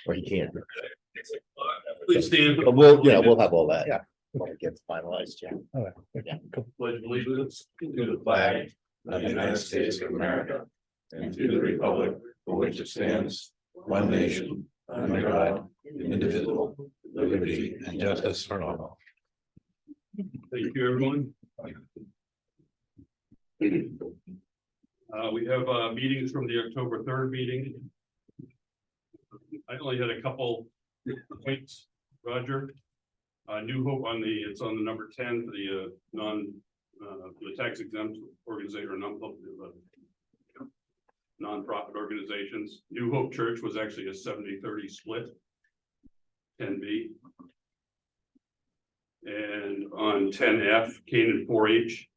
or you can't. Please stand. But we'll have all that. Yeah. When it gets finalized, yeah. Pledge allegiance to the flag of the United States of America and to the republic for which it stands, one nation, under God, indivisible, with liberty and justice for all. Thank you, everyone. We have meetings from the October 3rd meeting. I only had a couple points, Roger. New Hope it's on the number 10 for the the tax exempt organization or non-profit organizations. New Hope Church was actually a 70-30 split, 10B. And on 10F, Canaan 4-H,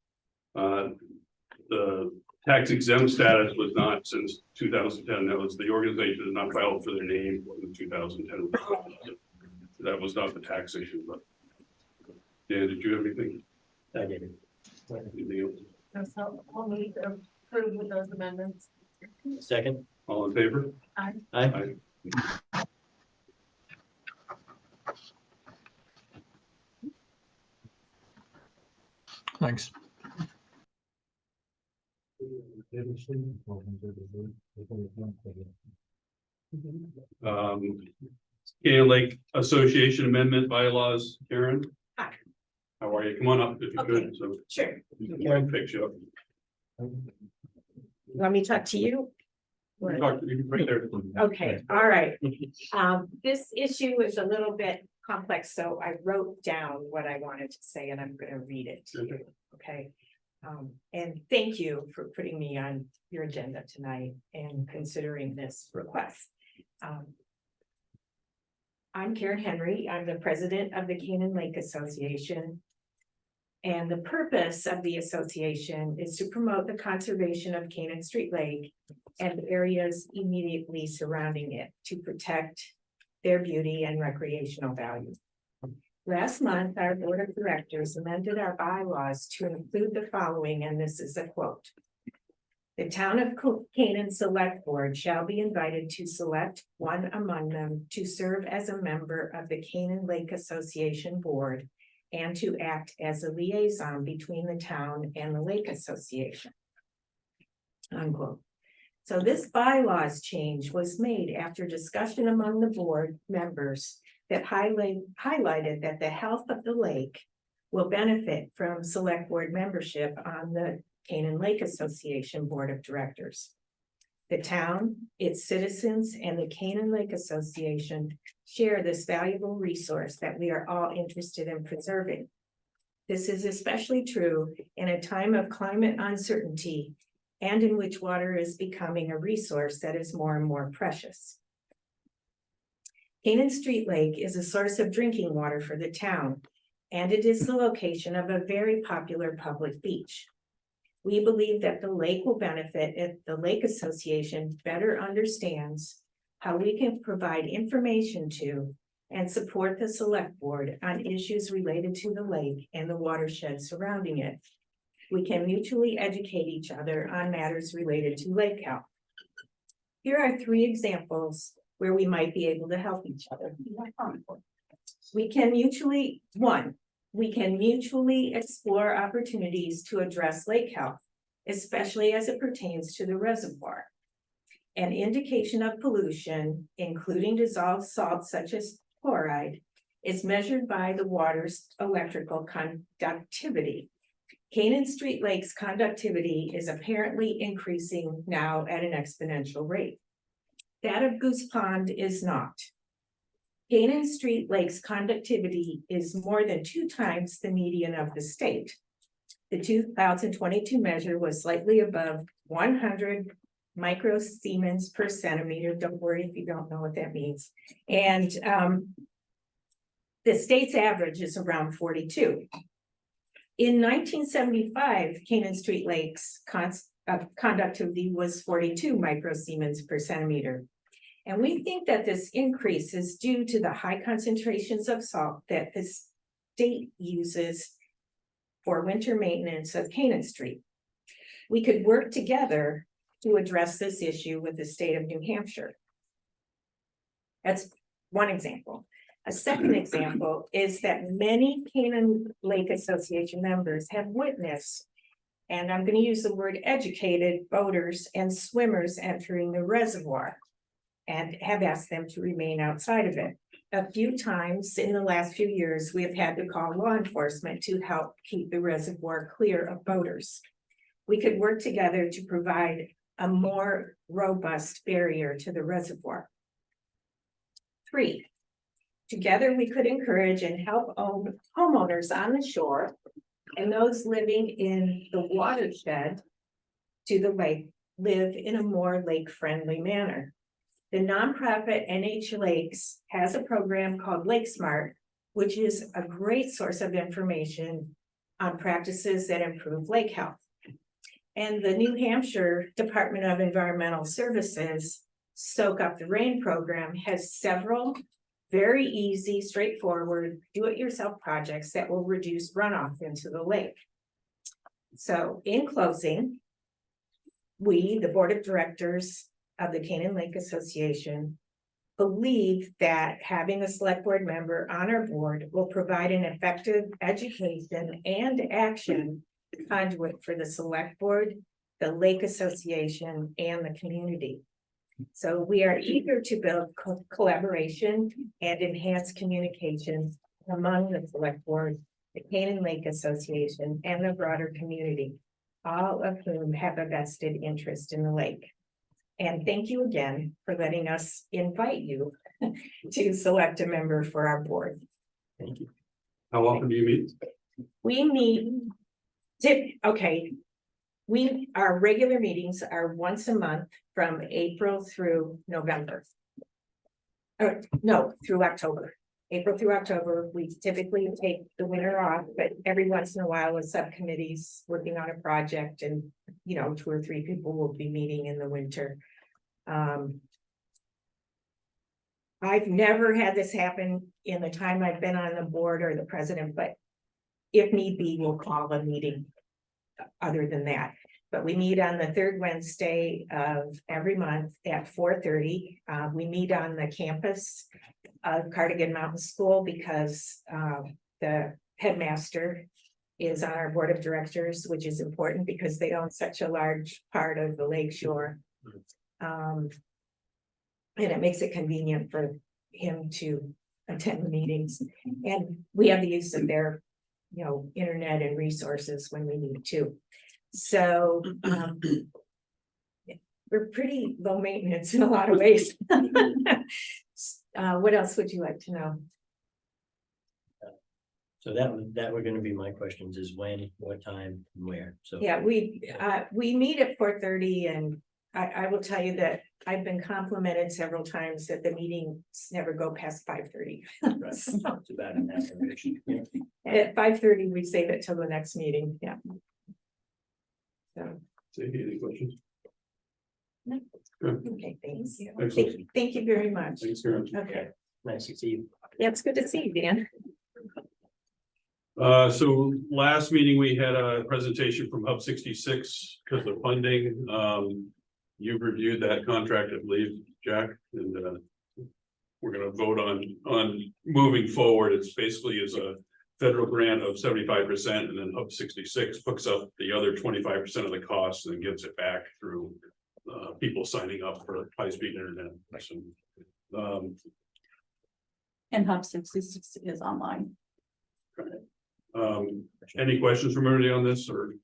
the tax exempt status was not since 2010. That was the organization is not filed for their name in 2010. That was not the tax issue, but Dan, did you have anything? I didn't. Anything else? So I'll move to approve with those amendments. Second. All in favor? Aye. Thanks. Canaan Lake Association Amendment bylaws, Karen. Hi. How are you? Come on up if you could. So Sure. Karen picks you up. You want me to talk to you? You talk to you right there. Okay, all right. This issue is a little bit complex, so I wrote down what I wanted to say and I'm gonna read it to you, okay? And thank you for putting me on your agenda tonight and considering this request. I'm Karen Henry. I'm the president of the Canaan Lake Association. And the purpose of the association is to promote the conservation of Canaan Street Lake and areas immediately surrounding it to protect their beauty and recreational value. Last month, our board of directors amended our bylaws to include the following, and this is a quote. The town of Canaan Select Board shall be invited to select one among them to serve as a member of the Canaan Lake Association Board and to act as a liaison between the town and the Lake Association. Unquote. So this bylaws change was made after discussion among the board members that highlighted that the health of the lake will benefit from select board membership on the Canaan Lake Association Board of Directors. The town, its citizens, and the Canaan Lake Association share this valuable resource that we are all interested in preserving. This is especially true in a time of climate uncertainty and in which water is becoming a resource that is more and more precious. Canaan Street Lake is a source of drinking water for the town, and it is the location of a very popular public beach. We believe that the lake will benefit if the Lake Association better understands how we can provide information to and support the select board on issues related to the lake and the watershed surrounding it. We can mutually educate each other on matters related to lake health. Here are 3 examples where we might be able to help each other. We can mutually explore opportunities to address lake health, especially as it pertains to the reservoir. An indication of pollution, including dissolved salts such as chloride, is measured by the water's electrical conductivity. Canaan Street Lake's conductivity is apparently increasing now at an exponential rate. That of Goose Pond is not. Canaan Street Lake's conductivity is more than 2 times the median of the state. The 2022 measure was slightly above 100 microsiemens per centimeter. Don't worry if you don't know what that means. And the state's average is around 42. In 1975, Canaan Street Lake's conductivity was 42 microsiemens per centimeter. And we think that this increase is due to the high concentrations of salt that the state uses for winter maintenance of Canaan Street. We could work together to address this issue with the state of New Hampshire. That's one example. A second example is that many Canaan Lake Association members have witnessed, and I'm going to use the word educated, boaters and swimmers entering the reservoir and have asked them to remain outside of it. A few times in the last few years, we have had to call law enforcement to help keep the reservoir clear of boaters. We could work together to provide a more robust barrier to the reservoir. 3, together we could encourage and help homeowners on the shore and those living in the watershed to the lake live in a more lake-friendly manner. The nonprofit NH Lakes has a program called Lake Smart, which is a great source of information on practices that improve lake health. And the New Hampshire Department of Environmental Services Soak Up the Rain program has several very easy, straightforward, do-it-yourself projects that will reduce runoff into the lake. So in closing, we, the Board of Directors of the Canaan Lake Association, believe that having a select board member on our board will provide an effective education and action conduit for the select board, the Lake Association, and the community. So we are eager to build collaboration and enhance communication among the select board, the Canaan Lake Association, and the broader community, all of whom have a vested interest in the lake. And thank you again for letting us invite you to select a member for our board. Thank you. How often do you meet? We meet, our regular meetings are once a month from April through November. Through October. April through October, we typically take the winter off, but every once in a while, a subcommittee's working on a project and, 2 or 3 people will be meeting in the winter. I've never had this happen in the time I've been on the board or the president, but if need be, we'll call a meeting other than that. But we meet on the 3rd Wednesday of every month at 4:30. We meet on the campus of Cardigan Mountain School because the headmaster is on our board of directors, which is important because they own such a large part of the lake shore. And it makes it convenient for him to attend the meetings. And we have the use of their, internet and resources when we need to. So we're pretty low maintenance in a lot of ways. What else would you like to know? So that were gonna be my questions is when, what time, and where, so. Yeah, we meet at 4:30 and I will tell you that I've been complimented several times that the meetings never go past 5:30. Right. It's about an affirmation. Yeah. At 5:30, we save it till the next meeting, yeah. So, Any questions? okay, thanks. Excellent. Thank you very much. Thanks, Karen. Okay, Nice to see you. yeah, it's good to see you, Dan. So last meeting, we had a presentation from Hub 66 because of funding. You've reviewed that contract, I believe, Jack, and we're gonna vote on moving forward. It's basically is a federal grant of 75%, and then Hub 66 hooks up the other 25% of the cost and gives it back through people signing up for high-speed internet. So, And Hub 66 is online. any questions from everybody on this, or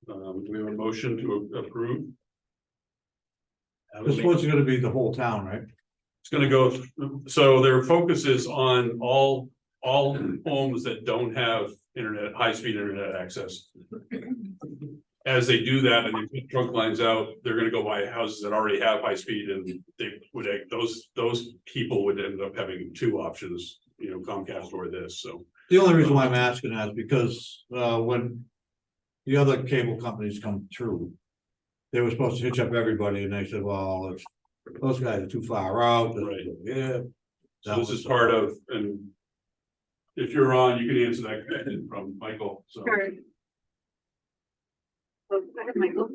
do we have a motion to approve? This one's gonna be the whole town, right? It's gonna go, so their focus is on all homes that don't have internet, high-speed internet access. As they do that and they put trunk lines out, they're gonna go buy houses that already have high speed, and they would, those people would end up having 2 options, Comcast or this, so. The only reason why I'm asking that is because, when the other cable companies come through, they were supposed to hitch up everybody, and they said, well, those guys are too far out. Right. Yeah. So this is part of, and if you're on, you can answer that question from Michael, so. Sure. Oh, go ahead, Michael.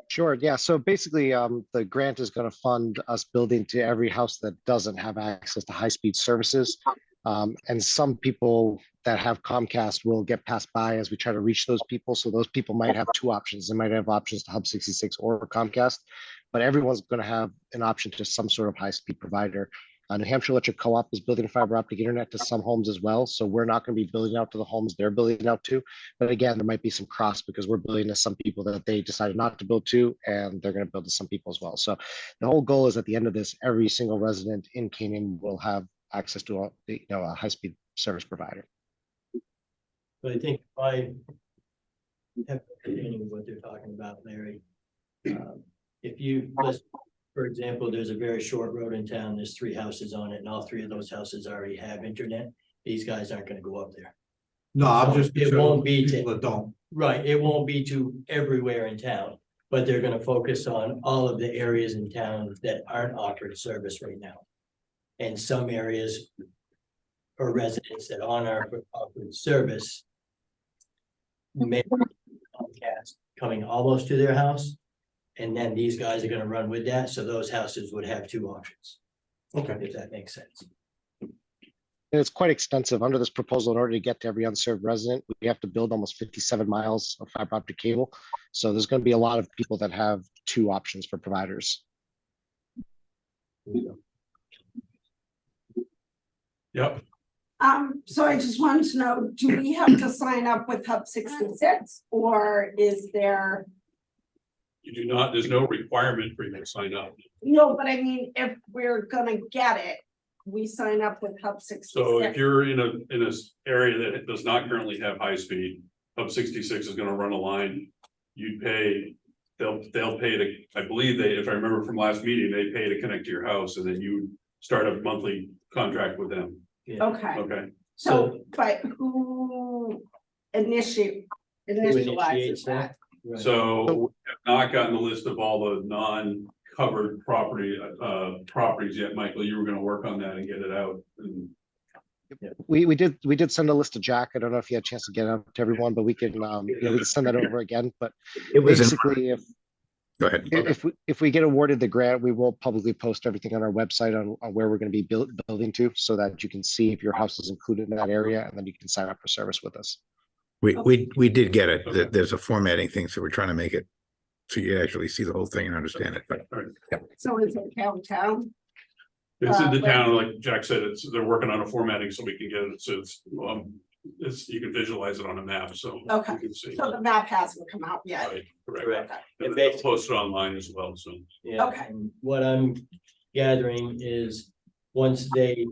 Sure, yeah, so basically, the grant is gonna fund us building to every house that doesn't have access to high-speed services. And some people that have Comcast will get passed by as we try to reach those people, so those people might have two options. They might have options to Hub 66 or Comcast, but everyone's gonna have an option to some sort of high-speed provider. New Hampshire Electric Co-op is building fiber optic internet to some homes as well, so we're not gonna be building out to the homes they're building out to. But again, there might be some cross because we're building to some people that they decided not to build to, and they're going to build to some people as well. So the whole goal is at the end of this, every single resident in Canaan will have access to a high-speed service provider. But I think I have understanding of what they're talking about, Larry. If you list, for example, there's a very short road in town, there's 3 houses on it, and all 3 of those houses already have internet. These guys aren't gonna go up there. No, I'm So just. it won't be to- People that don't. Right, it won't be to everywhere in town, but they're gonna focus on all of the areas in town that aren't offered service right now. And some areas or residents that aren't offered service may Comcast coming almost to their house. And then these guys are gonna run with that, so those houses would have 2 options, Okay. if that makes sense. And it's quite extensive. Under this proposal, in order to get to every unserved resident, we have to build almost 57 miles of fiber optic cable. So there's going to be a lot of people that have 2 options for providers. Yep, So I just wanted to know, do we have to sign up with Hub 66 or is there? you do not, there's no requirement for you to sign up. No, but I mean, if we're gonna get it, we sign up with Hub 66. So if you're in a area that does not currently have high speed, Hub 66 is gonna run a line. You'd pay, they'll pay to, I believe they, if I remember from last meeting, they pay to connect to your house and then you start a monthly contract with them. Okay, Okay, so, but who initializes initiates that? that? Right. so we have not gotten the list of all the non-covered properties yet, Michael. You were gonna work on that and get it out. And We did send a list to Jack. I don't know if you had a chance to get it out to everyone, but we can we can send that over again. But It was, basically, go ahead. if we get awarded the grant, we will publicly post everything on our website on where we're going to be building to, so that you can see if your house is included in that area, and then you can sign up for service with us. We did get it. Okay. There's a formatting thing, so we're trying to make it so you actually see the whole thing and understand it. But all right. So is it downtown? It's in the Like- town, like Jack said, they're working on a formatting so we can get it, so you can visualize it on a map, so. Okay. You can see. So the map hasn't come out yet. Right, correct. Correct. Okay. And they'll post it online as well, so. Yeah, Okay. and what I'm gathering is once they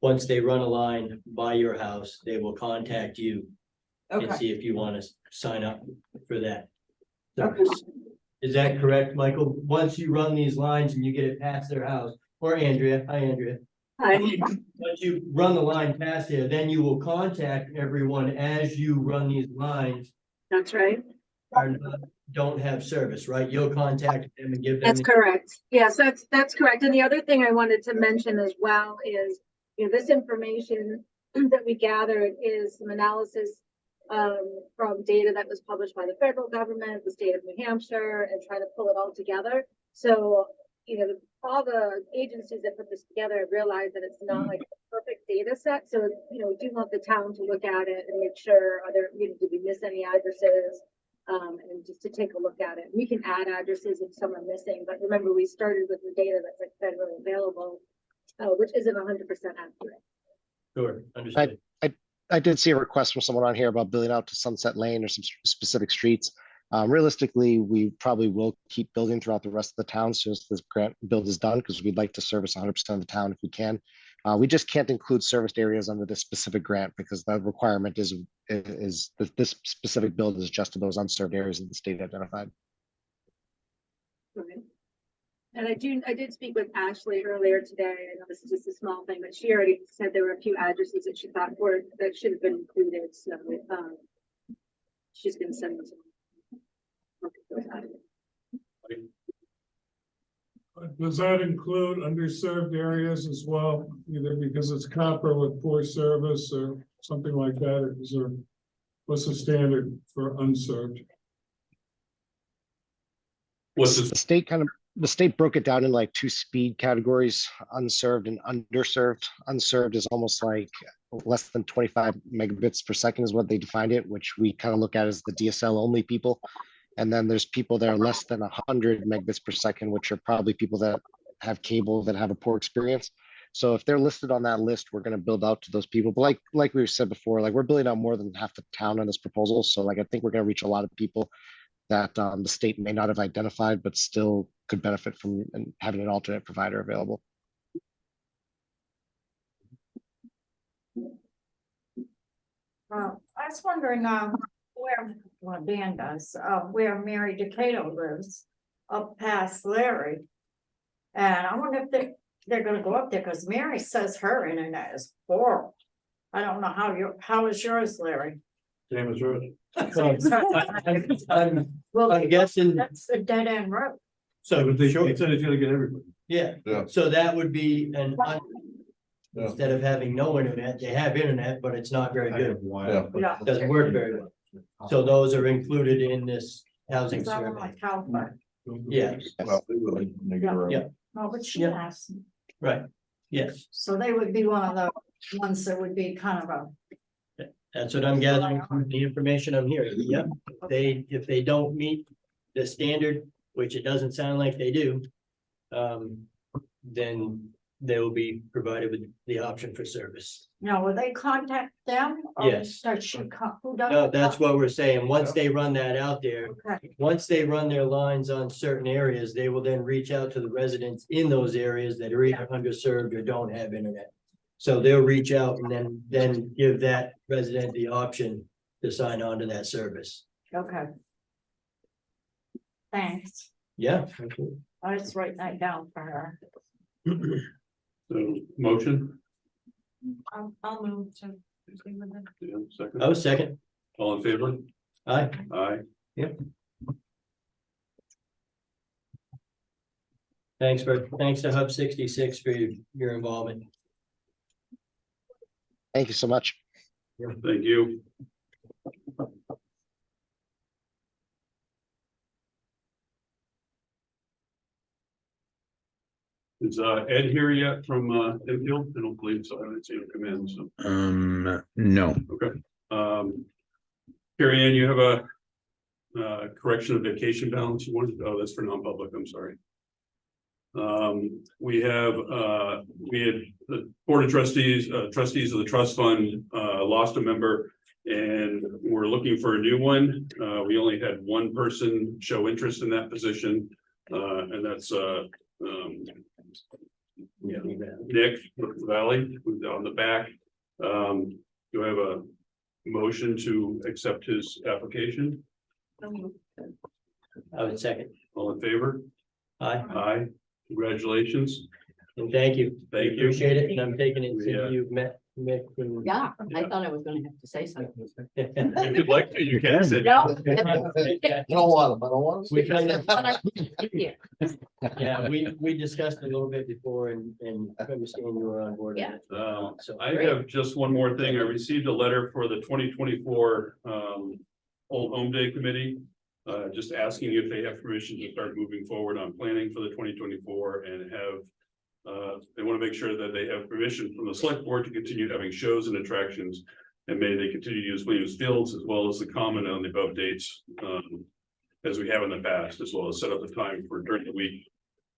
run a line by your house, they will contact you and Okay, see if you want to sign up for that. Okay. service. Is that correct, Michael? Once you run these lines and you get it past their house, or Andrea, hi Andrea. Once you run the line past there, then you will contact everyone as you run these lines. That's right. Don't have service, right? You'll contact them and give them. That's correct. Yes, that's correct. And the other thing I wanted to mention as well is, this information that we gathered is some analysis from data that was published by the federal government, the state of New Hampshire, and try to pull it all together. So, all the agencies that put this together realize that it's not like a perfect data set. So, we do want the town to look at it and make sure, did we miss any addresses? And just to take a look at it. We can add addresses if some are missing, but remember, we started with the data that's like federally available, which isn't 100% accurate. Sure, understood. I did see a request from someone on here about building out to Sunset Lane or some specific streets. Realistically, we probably will keep building throughout the rest of the town as soon as this grant build is done, because we'd like to service 100% of the town if we can. We just can't include serviced areas under this specific grant because the requirement is that this specific build is just to those unserved areas in the state identified. Right. And I did speak with Ashley earlier today. I know this is just a small thing, but she already said there were a few addresses that she thought that should have been included. So she's going to send them. Does that include underserved areas as well, either because it's copper with poor service or something like that, or is there, what's the standard for unserved? What's The this? state broke it down in like two speed categories, unserved and underserved. Unserved is almost like less than 25 megabits per second is what they defined it, which we kind of look at as the DSL only people. And then there's people that are less than 100 megabits per second, which are probably people that have cable that have a poor experience. So if they're listed on that list, we're going to build out to those people. But like we said before, like we're building out more than half the town on this proposal. So like I think we're going to reach a lot of people that the state may not have identified, but still could benefit from having an alternate provider available. I was wondering, where, well, Dan does, where Mary Decato lives, up past Larry. And I wonder if they're gonna go up there, cause Mary says her internet is horrible. I don't know how is yours, Larry? Same as yours. I'm guessing, That's a dead end road. So so, they sure, said it's gonna get everybody. yeah, Yeah. so that would be Yeah. instead of having no internet, they have internet, but it's not very I have good. wired, but- Yeah. Doesn't work very well. So those are included in this housing It's all survey. like how far. Yeah, Well, they will, when they get around. Yeah. Oh, but she Yeah. asked, right, yes, so they would be one of the ones that would be kind of a, that's what I'm gathering from the information I'm hearing, yep. If they don't meet the standard, which it doesn't sound like they do, then they will be provided with the option for service. now, will they contact them? Or Yes. Does she come, who does? No, that's what we're saying, once they run that out there, Okay. once they run their lines on certain areas, they will then reach out to the residents in those areas that are either underserved or don't have internet. So they'll reach out and then give that resident the option to sign on to that service. Okay. Thanks, Yeah. I just write that down for her. So, motion, I'll move to. yeah, second, I was second. all in favor? Aye. Aye. Thanks to Hub 66 for your involvement. Thank you so much. Thank you. Is Ed here yet from Enfield? I don't believe so. I haven't seen him come in, so, No, okay. Carrie Ann, you have a correction of vacation balance you wanted, oh, that's for non-public, I'm sorry. We had the Board of Trustees of the trust fund lost a member. And we're looking for a new one. We only had one person show interest in that position. And that's Nick Valley, who's on the back. Do I have a motion to accept his application? I would second. All in favor? Aye. Aye. Congratulations. And thank you. Thank you. Appreciate it. And I'm taking it Yeah. since you've met Mick. and- Yeah, I thought I was gonna have to say something. If you'd like to, you can. Say- No. I don't want them. I don't want We kind of, Yeah. yeah, we discussed a little bit before and understand you were on board. with it. So I have just one more thing. I received a letter for the 2024 Old Home Day Committee. Just asking if they have permission to start moving forward on planning for the 2024 and have. They want to make sure that they have permission from the select board to continue having shows and attractions. And may they continue to use Williams Fields as well as the common on the above dates. As we have in the past, as well as set up the time for during the week.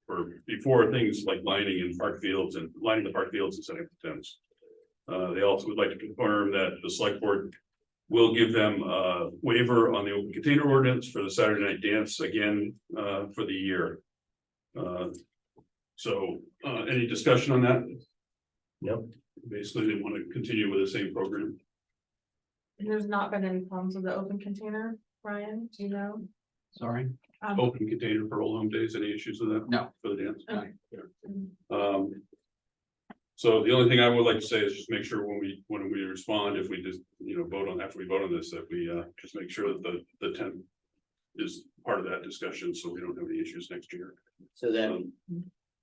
For before things like lining in park fields and lining the park fields and setting up the tents. They also would like to confirm that the select board will give them a waiver on the open container ordinance for the Saturday night dance again for the year. So any discussion on that? Nope. Basically, they want to continue with the same program. There's not been any problems with the open container, Brian, do you know? Sorry. Open container for Old Home Days, any issues with that? No. For the dance? Okay. So the only thing I would like to say is just make sure when we respond, if we just, vote on, after we vote on this, that we just make sure that the tent is part of that discussion, so we don't have any issues next year. So that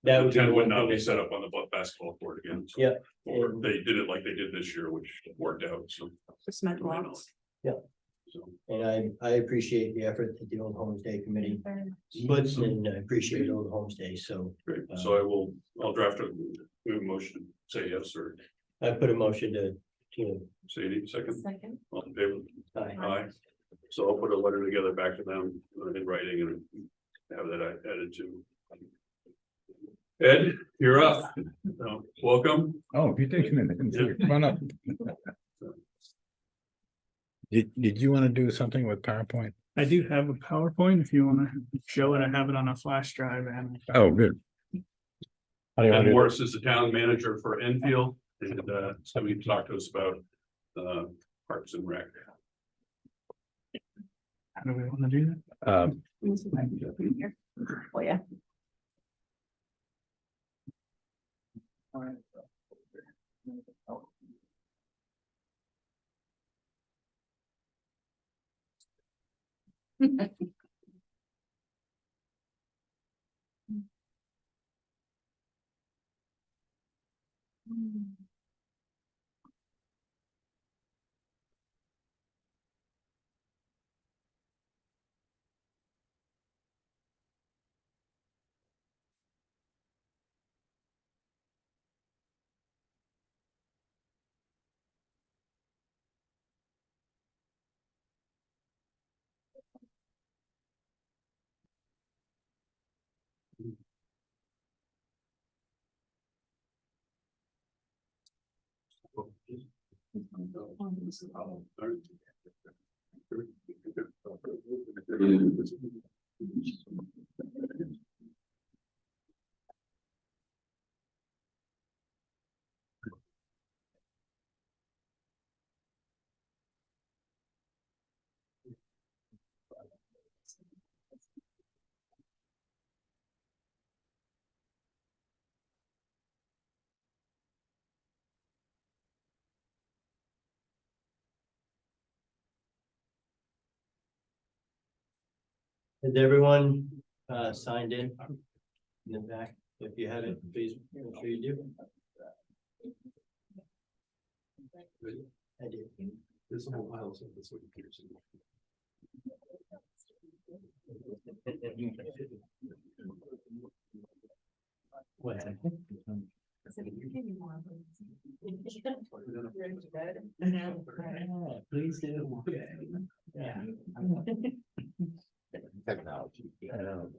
The would be tent would one not thing be that- set up on the basketball court again. So- Yeah. Or they did it like they did this year, which worked out, so. Cement blocks. And I appreciate the effort that the Old Homestay Committee puts, and I appreciate Old Homestay, so. Great, so I'll draft a motion, say yes or I put a motion to, Sadie, second, Second. all in favor? aye. Aye. So I'll put a letter together back to them in writing and have that added to. Ed, you're up. Welcome. Oh, if you take a minute, come on up. Did you want to do something with PowerPoint? I do have a PowerPoint if you want to show it. I have it on a flash drive and Oh, good. How do you want Ed to do Morris is the town manager for Enfield, and so he talked to us about Parks and Rec. how do we want to do that? Oh, yeah. Has everyone signed in the back? If you haven't, please make sure you do. I did. There's a whole pile of stuff that's what appears. What happened? Please do. Yeah. Technology. I know.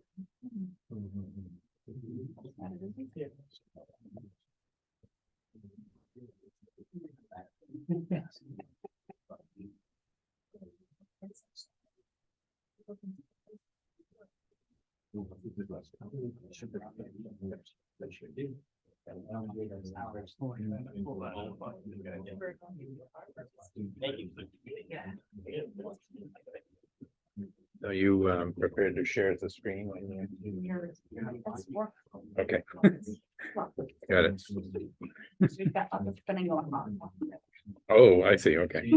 Are you prepared to share the screen? Okay. Got it. Oh, I see. Okay.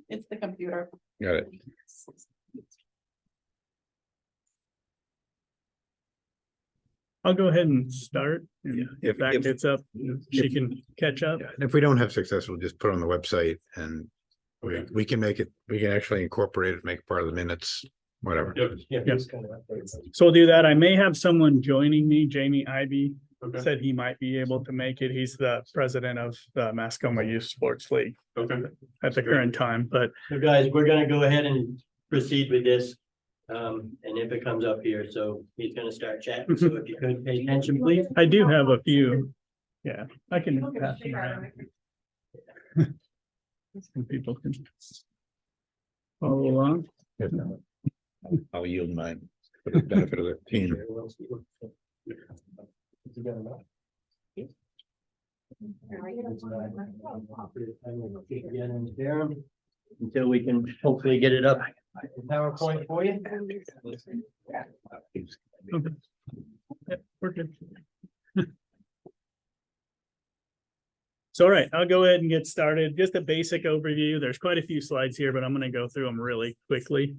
It's the computer. Got it. I'll go ahead and start. And Yeah, if that if- gets up, she if- can catch up. Yeah, and if we don't have success, we'll just put it on the website and we can make it, we can actually incorporate it, make it part of the minutes, whatever. Yep. Yeah. Yeah. it's kind of updates. So we'll do that. I may have someone joining me. Jamie Ivy Okay. said he might be able to make it. He's the president of the Mascoma Youth Sports League Okay. at the current time, but So guys, we're gonna go ahead and proceed with this. And if it comes up here, so he's gonna start chatting, so if you could pay attention, please. I do have a few. Yeah, I can pass them around. Some people can follow along. I'll yield mine for the benefit of the team. Until we can hopefully get it up. PowerPoint for you. Okay. Yeah, we're good. So, all right, I'll go ahead and get started. Just a basic overview. There's quite a few slides here, but I'm going to go through them really quickly.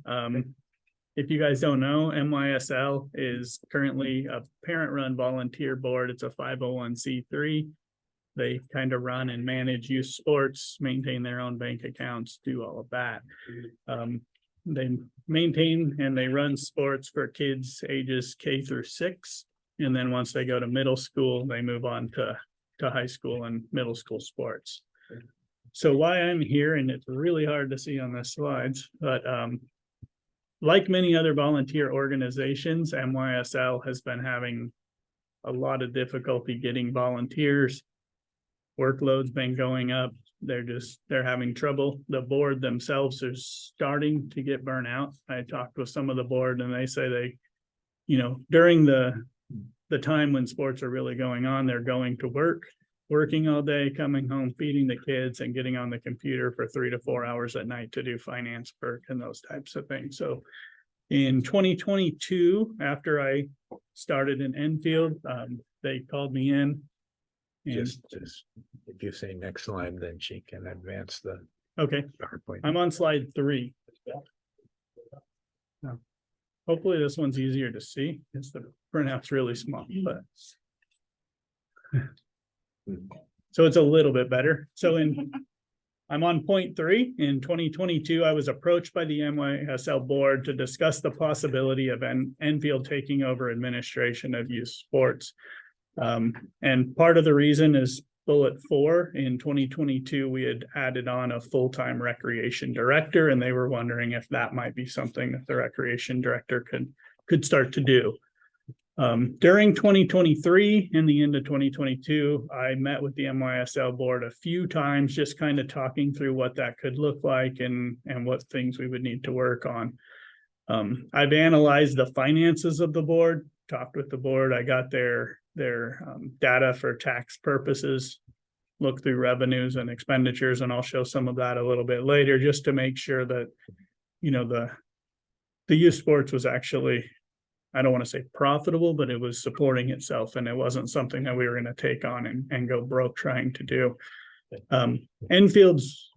If you guys don't know, MYSL is currently a parent-run volunteer board. It's a 501c3. They kind of run and manage youth sports, maintain their own bank accounts, do all of that. They maintain and they run sports for kids ages K through 6. And then once they go to middle school, they move on to high school and middle school sports. So why I'm here, and it's really hard to see on the slides, but like many other volunteer organizations, MYSL has been having a lot of difficulty getting volunteers. Workload's been going up. They're having trouble. The board themselves are starting to get burnt out. I talked with some of the board and they say they, during the time when sports are really going on, they're going to work, working all day, coming home, feeding the kids and getting on the computer for 3 to 4 hours at night to do finance work and those types of things. So in 2022, after I started in Enfield, they called me in. And Just if you say next slide, then she can advance the okay, PowerPoint. I'm on slide 3. Now, hopefully this one's easier to see because the printout's really small, but so it's a little bit better. So I'm on point 3. In 2022, I was approached by the MYSL board to discuss the possibility of Enfield taking over administration of youth sports. And part of the reason is bullet 4. In 2022, we had added on a full-time recreation director, and they were wondering if that might be something that the recreation director could start to do. During 2023 and the end of 2022, I met with the MYSL board a few times, just kind of talking through what that could look like and what things we would need to work on. I've analyzed the finances of the board, talked with the board. I got their data for tax purposes, look through revenues and expenditures, and I'll show some of that a little bit later, just to make sure that, the youth sports was actually, I don't want to say profitable, but it was supporting itself and it wasn't something that we were going to take on and go broke trying to do. Enfield's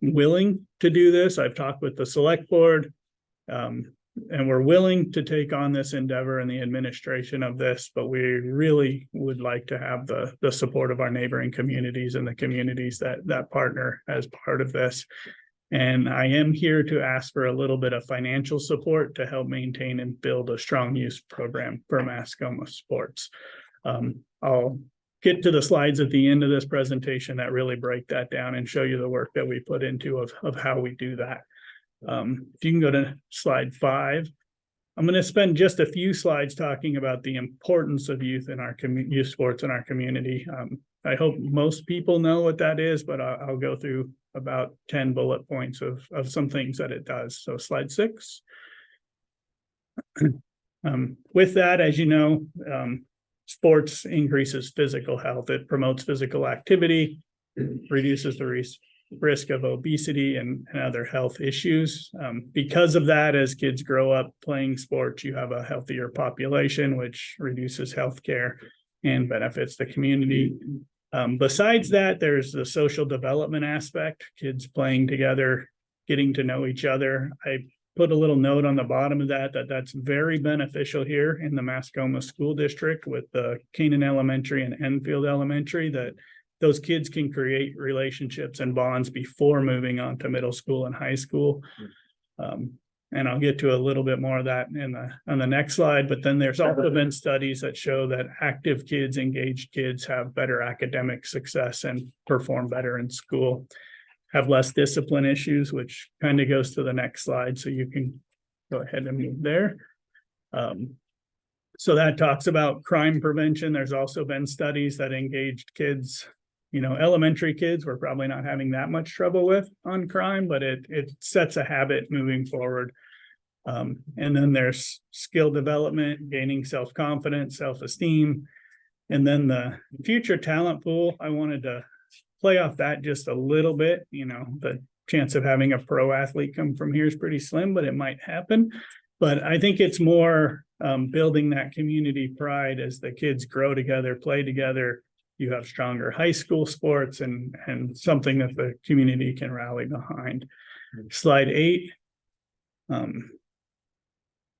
willing to do this. I've talked with the select board. And we're willing to take on this endeavor and the administration of this, but we really would like to have the support of our neighboring communities and the communities that partner as part of this. And I am here to ask for a little bit of financial support to help maintain and build a strong youth program for Mascoma sports. I'll get to the slides at the end of this presentation that really break that down and show you the work that we put into of how we do that. If you can go to slide 5, I'm going to spend just a few slides talking about the importance of youth in our youth sports in our community. I hope most people know what that is, but I'll go through about 10 bullet points of some things that it does. So slide 6. With that, as you know, sports increases physical health. It promotes physical activity, reduces the risk of obesity and other health issues. Because of that, as kids grow up playing sports, you have a healthier population, which reduces healthcare and benefits the community. Besides that, there's the social development aspect, kids playing together, getting to know each other. I put a little note on the bottom of that's very beneficial here in the Mascoma School District with the Canaan Elementary and Enfield Elementary, that those kids can create relationships and bonds before moving on to middle school and high school. And I'll get to a little bit more of that on the next slide, but then there's also been studies that show that active kids, engaged kids have better academic success and perform better in school, have less discipline issues, which kind of goes to the next slide. So you can go ahead and move there. So that talks about crime prevention. There's also been studies that engaged kids, elementary kids, we're probably not having that much trouble with on crime, but it sets a habit moving forward. And then there's skill development, gaining self-confidence, self-esteem. And then the future talent pool, I wanted to play off that just a little bit. The chance of having a pro athlete come from here is pretty slim, but it might happen. But I think it's more building that community pride as the kids grow together, play together. You have stronger high school sports and something that the community can rally behind. Slide 8.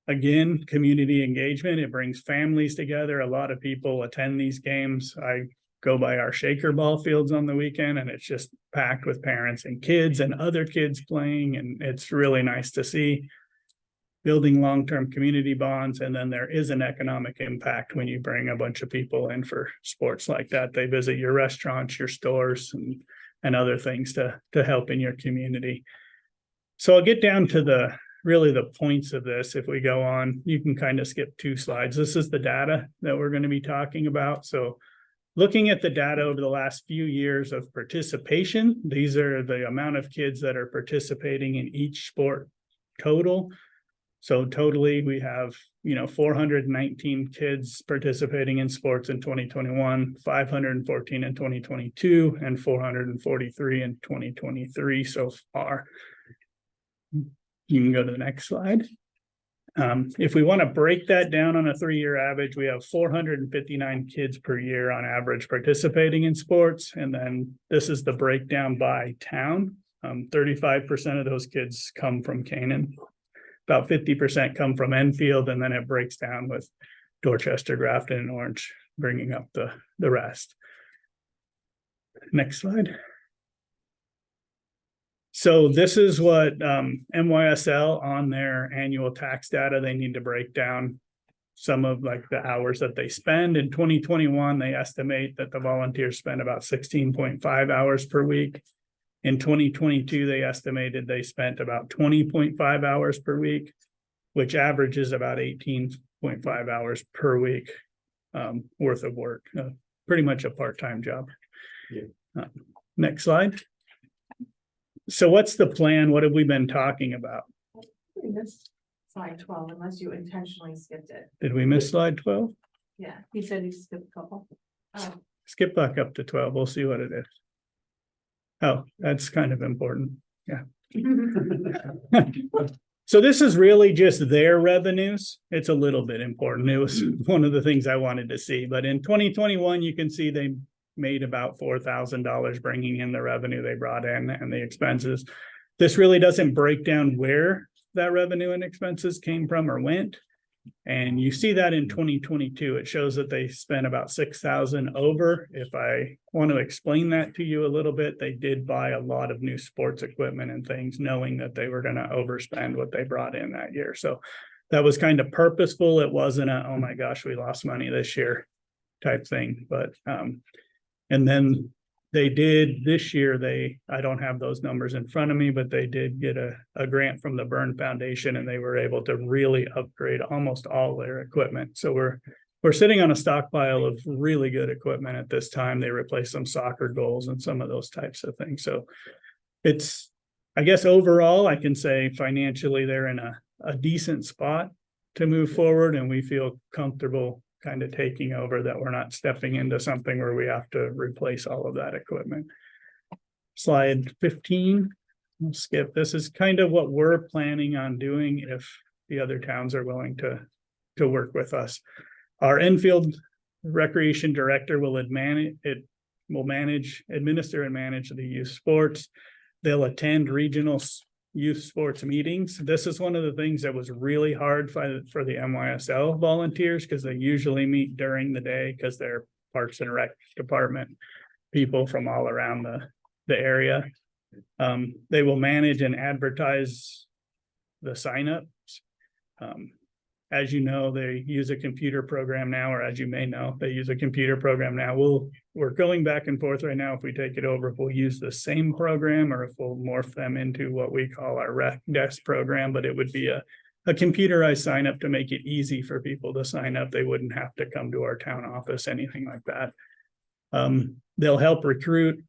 Again, community engagement. It brings families together. A lot of people attend these games. I go by our shaker ball fields on the weekend and it's just packed with parents and kids and other kids playing, and it's really nice to see. Building long-term community bonds, and then there is an economic impact when you bring a bunch of people in for sports like that. They visit your restaurants, your stores, and other things to help in your community. So I'll get down to the points of this. If we go on, you can kind of skip 2 slides. This is the data that we're going to be talking about. So looking at the data over the last few years of participation, these are the amount of kids that are participating in each sport total. So totally we have, 419 kids participating in sports in 2021, 514 in 2022, and 443 in 2023 so far. You can go to the next slide. If we want to break that down on a 3-year average, we have 459 kids per year on average participating in sports. And then this is the breakdown by town. 35% of those kids come from Canaan. About 50% come from Enfield, and then it breaks down with Dorchester, Grafton, and Orange, bringing up the rest. Next slide. So this is what MYSL on their annual tax data, they need to break down some of like the hours that they spend. In 2021, they estimate that the volunteers spend about 16.5 hours per week. In 2022, they estimated they spent about 20.5 hours per week, which averages about 18.5 hours per week worth of work. Pretty much a part-time job. Next slide. So what's the plan? What have we been talking about? We missed slide 12 unless you intentionally skipped it. Did we miss slide 12? Yeah, he said he skipped a couple. Skip back up to 12. We'll see what it is. Oh, that's kind of important. Yeah. So this is really just their revenues. It's a little bit important. It was one of the things I wanted to see. But in 2021, you can see they made about $4,000 bringing in the revenue they brought in and the expenses. This really doesn't break down where that revenue and expenses came from or went. And you see that in 2022, it shows that they spent about 6,000 over. If I want to explain that to you a little bit, they did buy a lot of new sports equipment and things, knowing that they were going to overspend what they brought in that year. So that was kind of purposeful. It wasn't a, oh my gosh, we lost money this year type thing. But, and then they did this year, I don't have those numbers in front of me, but they did get a grant from the Byrne Foundation, and they were able to really upgrade almost all their equipment. So we're sitting on a stockpile of really good equipment at this time. They replaced some soccer goals and some of those types of things. So it's, I guess overall, I can say financially they're in a decent spot to move forward, and we feel comfortable kind of taking over, that we're not stepping into something where we have to replace all of that equipment. Slide 15, we'll skip. This is kind of what we're planning on doing if the other towns are willing to work with us. Our Enfield Recreation Director will administer and manage the youth sports. They'll attend regional youth sports meetings. This is one of the things that was really hard for the MYSL volunteers, because they usually meet during the day because they're Parks and Rec department people from all around the area. They will manage and advertise the signups. As you know, they use a computer program now, or as you may know, they use a computer program now. We're going back and forth right now if we take it over, if we'll use the same program or if we'll morph them into what we call our Rec Desk program, but it would be a computerized sign up to make it easy for people to sign up. They wouldn't have to come to our town office, anything like that. They'll help recruit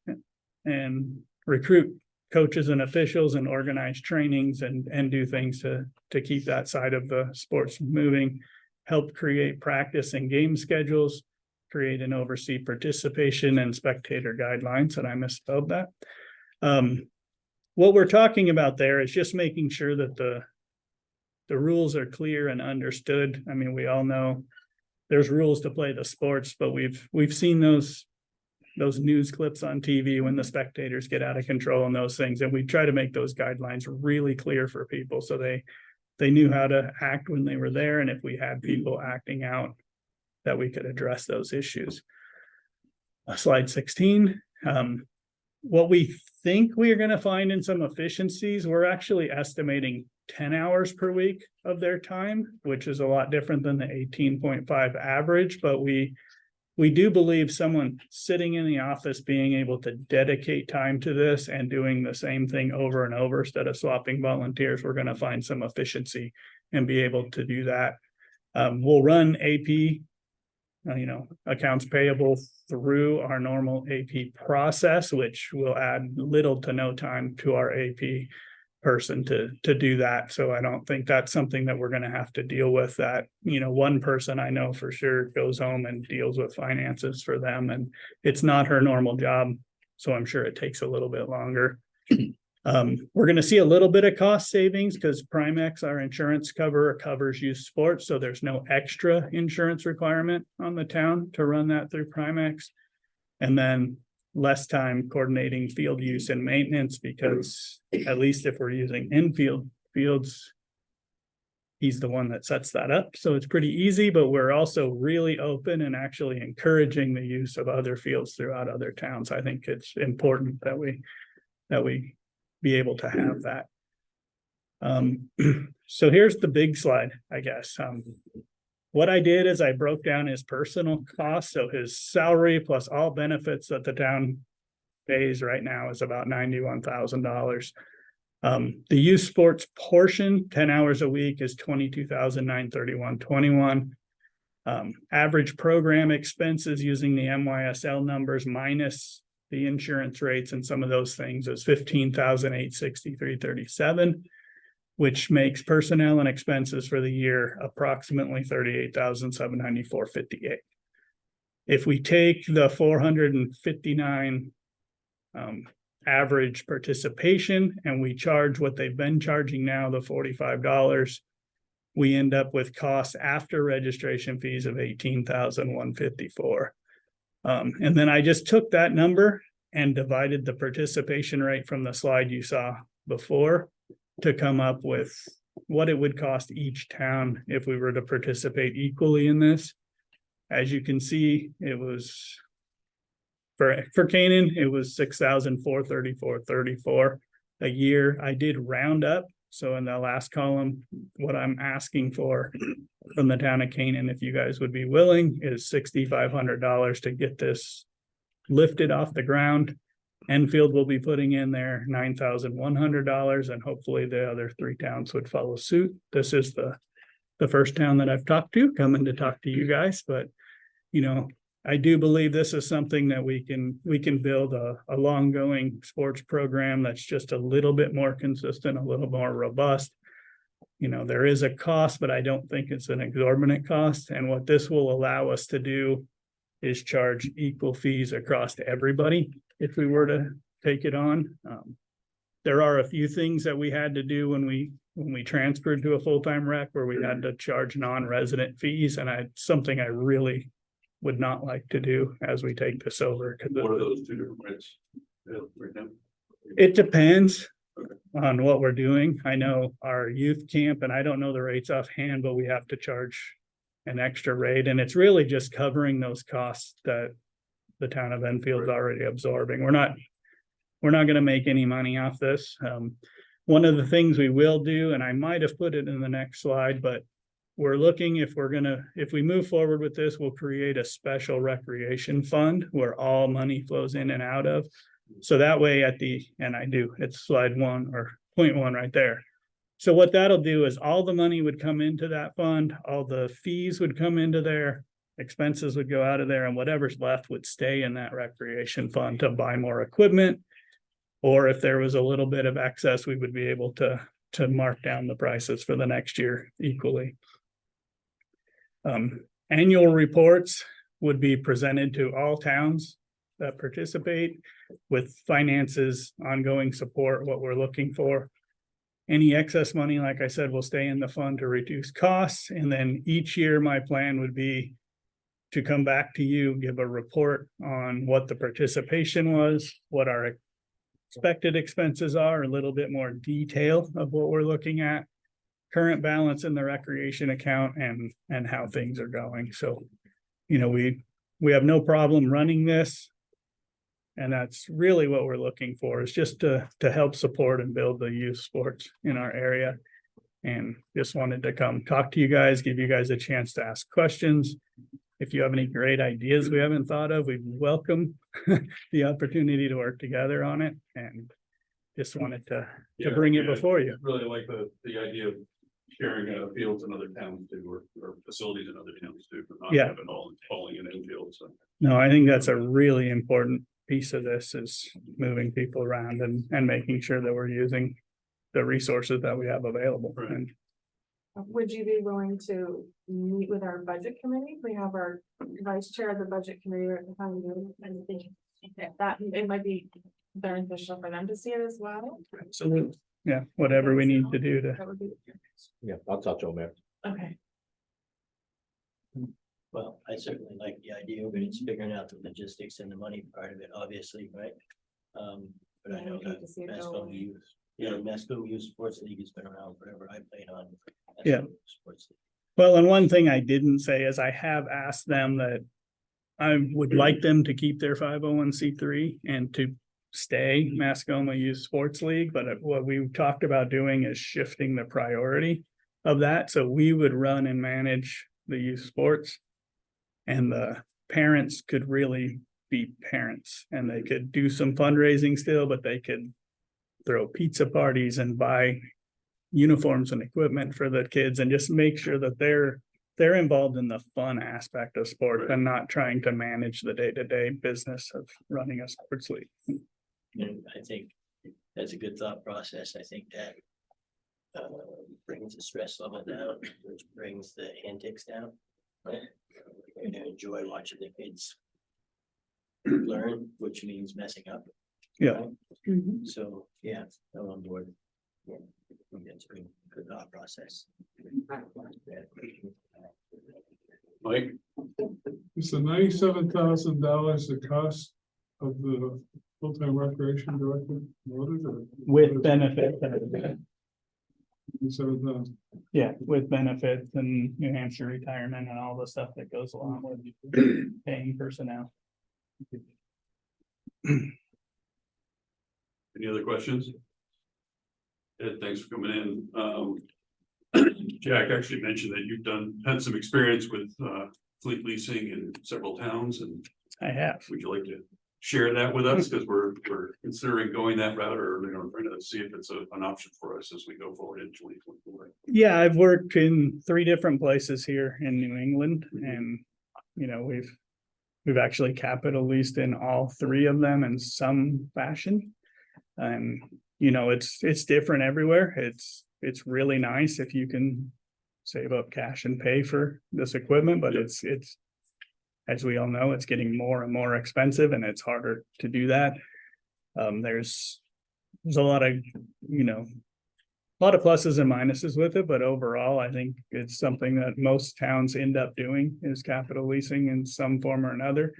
coaches and officials and organize trainings and do things to keep that side of the sports moving, help create practice and game schedules, create and oversee participation and spectator guidelines. And I misspelled that. What we're talking about there is just making sure that the rules are clear and understood. I mean, we all know there's rules to play the sports, but we've seen those news clips on TV when the spectators get out of control and those things. And we try to make those guidelines really clear for people so they knew how to act when they were there. And if we had people acting out, that we could address those issues. Slide 16. What we think we are going to find in some efficiencies, we're actually estimating 10 hours per week of their time, which is a lot different than the 18.5 average, but we do believe someone sitting in the office being able to dedicate time to this and doing the same thing over and over instead of swapping volunteers, we're going to find some efficiency and be able to do that. We'll run AP, accounts payable through our normal AP process, which will add little to no time to our AP person to do that. So I don't think that's something that we're going to have to deal with. That, one person I know for sure goes home and deals with finances for them, and it's not her normal job. So I'm sure it takes a little bit longer. We're going to see a little bit of cost savings because Primex, our insurance cover, covers youth sports. So there's no extra insurance requirement on the town to run that through Primex. And then less time coordinating field use and maintenance, because at least if we're using infield fields, he's the one that sets that up. So it's pretty easy, but we're also really open and actually encouraging the use of other fields throughout other towns. I think it's important that we be able to have that. So here's the big slide, I guess. What I did is I broke down his personal costs. So his salary plus all benefits that the town pays right now is about $91,000. The youth sports portion, 10 hours a week, is $22,931.21. Average program expenses using the MYSL numbers minus the insurance rates and some of those things is $15,863.37. which makes personnel and expenses for the year approximately $38,794.58. If we take the 459 average participation and we charge what they've been charging now, the $45, we end up with costs after registration fees of $18,154. And then I just took that number and divided the participation rate from the slide you saw before to come up with what it would cost each town if we were to participate equally in this. As you can see, it was for Canaan, it was $6,434.34 a year. I did round up. So in the last column, what I'm asking for from the town of Canaan, if you guys would be willing, is $6,500 to get this lifted off the ground. Enfield will be putting in there $9,100, and hopefully the other three towns would follow suit. This is the first town that I've talked to coming to talk to you guys, but I do believe this is something that we can build a long-going sports program that's just a little bit more consistent, a little more robust. There is a cost, but I don't think it's an exorbitant cost. And what this will allow us to do is charge equal fees across to everybody if we were to take it on. There are a few things that we had to do when we transferred to a full-time rec where we had to charge non-resident fees, and something I really would not like to do as we take this over. What are those two different rates? Right now? It depends on what we're doing. I know our youth camp, and I don't know the rates offhand, but we have to charge an extra rate, and it's really just covering those costs that the town of Enfield's already absorbing. We're not going to make any money off this. One of the things we will do, and I might have put it in the next slide, but we're looking if we move forward with this, we'll create a special recreation fund where all money flows in and out of. So that way it's slide 1 or point 1 right there. So what that'll do is all the money would come into that fund, all the fees would come into there, expenses would go out of there, and whatever's left would stay in that recreation fund to buy more equipment. Or if there was a little bit of excess, we would be able to mark down the prices for the next year equally. Annual reports would be presented to all towns that participate with finances, ongoing support, what we're looking for. Any excess money, like I said, will stay in the fund to reduce costs. And then each year, my plan would be to come back to you, give a report on what the participation was, what our expected expenses are, a little bit more detail of what we're looking at, current balance in the recreation account, and how things are going. So, we have no problem running this. And that's really what we're looking for, is just to help support and build the youth sports in our area. And just wanted to come talk to you guys, give you guys a chance to ask questions. If you have any great ideas we haven't thought of, we welcome the opportunity to work together on it, and just wanted to bring it before you. Really like the idea of sharing fields in other towns too, or facilities in other towns too, but not Yeah. having all falling in infield, so. No, I think that's a really important piece of this, is moving people around and making sure that we're using the resources that we have available. Right. And Would you be willing to meet with our budget committee? We have our vice chair of the budget committee right behind you, and think that it might be beneficial for them to see it as well. absolutely, yeah, whatever we need to do to. That would be, Yeah, I'll touch on that. okay. Well, I certainly like the idea, but it's figuring out the logistics and the money part of it, obviously, right? But I Yeah, know we'd hate that to see it Masco go. Youth, Masco Youth Sports League has been around forever. I played on. Yeah. Masco Sports League. Well, and one thing I didn't say is I have asked them that I would like them to keep their 501c3 and to stay Mascoma Youth Sports League, but what we talked about doing is shifting the priority of that. So we would run and manage the youth sports, and the parents could really be parents, and they could do some fundraising still, but they could throw pizza parties and buy uniforms and equipment for the kids, and just make sure that they're involved in the fun aspect of sport and not trying to manage the day-to-day business of running a sports league. And I think that's a good thought process. I think that brings the stress level down, which brings the antics down. Right? You're gonna enjoy watching the kids learn, which means messing up. Yeah. Right? So, yeah, I'm on board. Yeah, I think that's a good thought process. Mike, Is the $97,000 the cost of the full-time recreation director? Noted, or- With benefits. 97,000. Yeah, with benefits and New Hampshire retirement and all the stuff that goes along with paying personnel. any other questions? Ed, thanks for coming in. Jack actually mentioned that you've had some experience with fleet leasing in several towns, and I have. would you like to share that with us? Because we're considering going that route, or trying to see if it's an option for us as we go forward in 2024. Yeah, I've worked in 3 different places here in New England, and we've actually capital leased in all 3 of them in some fashion. And it's different everywhere. It's really nice if you can save up cash and pay for this equipment, but it's as we all know, it's getting more and more expensive, and it's harder to do that. There's a lot of pluses and minuses with it, but overall, I think it's something that most towns end up doing, is capital leasing in some form or another.